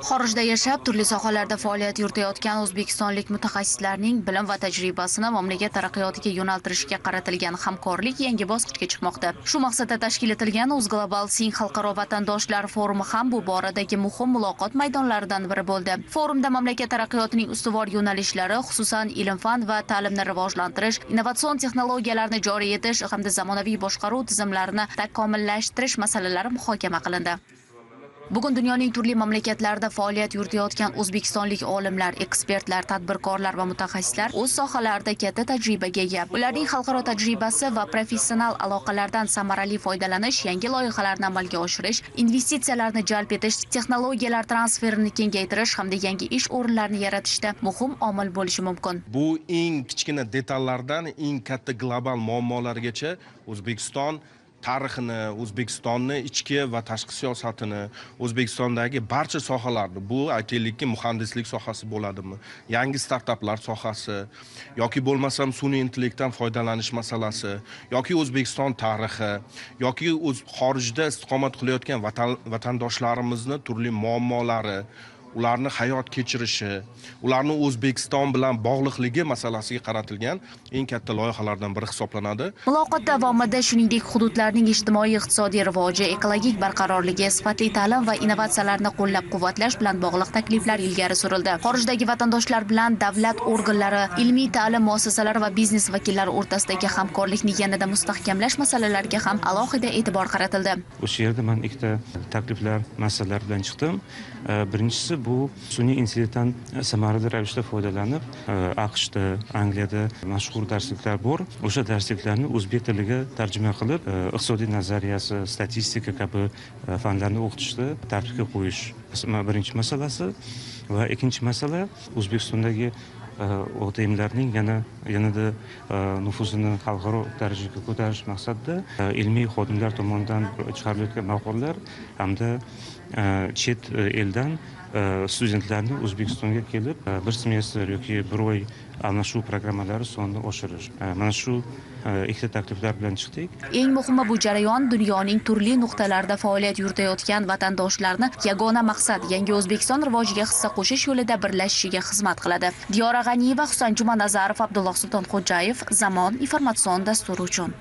Xorijda yashab, turli sohalarda faoliyat yuritayotgan o'zbekistonlik mutaxassislarning bilim va tajribasini mamlakat taraqqiyotiga yo'naltirishga qaratilgan hamkorlik yangi bosqichga chiqmoqda. Shu maqsadda tashkil etilgan Global Sing xalqaro vatandoshlar forumi ham bu boradagi muhim muloqot maydonlaridan biri bo'ldi. Forumda mamlakat taraqqiyotining ustuvor yo'nalishlari, xususan ilm-fan va ta'limni rivojlantirish, innovatsion texnologiyalarni joriy etish hamda zamonaviy boshqaruv tizimlarini takomillashtirish masalalari muhokama qilindi. Bugun dunyoning turli mamlakatlarida faoliyat yuritayotgan o'zbekistonlik olimlar, ekspertlar, tadbirkorlar va mutaxassislar o'z sohalarida katta tajribaga ega. Ularning xalqaro tajribasi va professional aloqalardan samarali foydalanish, yangi loyihalarni amalga oshirish, investitsiyalarni jalb etish, texnologiyalar transferini kengaytirish hamda yangi ish o'rinlarini yaratishda muhim omil bo'lishi mumkin. Bu eng kichkina detallardan eng katta global muammolargacha O'zbekiston tarixini, O'zbekistonni ichki va tashqi siyosatini, O'zbekistondagi barcha sohalarni, bu aytaylikki muhandislik sohasi bo'ladimi, yangi startaplar sohasi yoki bo'lmasam sun'iy intellektdan foydalanish masalasi, yoki O'zbekiston tarixi, yoki xorijda istiqomat qilayotgan vatandoshlarimizni turli muammolari, ularni hayot kechirishi, ularni O'zbekiston bilan bog'liqligi masalasiga qaratilgan eng katta loyihalardan biri hisoblanadi. Muloqot davomida shuningdek hududlarning ijtimoiy-iqtisodiy rivoji, ekologik barqarorligi, sifatli ta'lim va innovatsiyalarni qo'llab-quvvatlash bilan bog'liq takliflar ilgari surildi. Xorijdagi vatandoshlar bilan davlat organlari, ilmiy ta'lim muassasalari va biznes vakillari o'rtasidagi hamkorlikni yanada mustahkamlash masalalariga ham alohida e'tibor qaratildi. O'sha yerda men ikkita takliflar, masalalar bilan chiqdim. Birinchisi bu sun'iy intellektdan samarali ravishda foydalanib, AQShda, Angliyada mashhur darsliklar bor. O'sha darsliklarni o'zbek tiliga tarjima qilib, iqtisodiy nazariyasi, statistika kabi fanlarni o'qitishda tartibga qo'yish birinchi masalasi va ikkinchi masala O'zbekistondagi OTMlarning yanada nufuzini xalqaro darajaga ko'tarish maqsadida ilmiy xodimlar tomonidan chiqarilayotgan maqolalar hamda chet eldan studentlarni O'zbekistonga kelib bir semestr yoki bir oy almashuv programmalari sonini oshirish. Mana shu ikkita takliflar bilan chiqdik. Eng muhimi bu jarayon dunyoning turli nuqtalarida faoliyat yuritayotgan vatandoshlarni yagona maqsad, yangi O'zbekiston rivojiga hissa qo'shish yo'lida birlashishiga xizmat qiladi. Diyora G'aniyeva, Husan Jumanazarov, Abdulloh Sultonxo'jayev, Zamon informatsion dasturi uchun.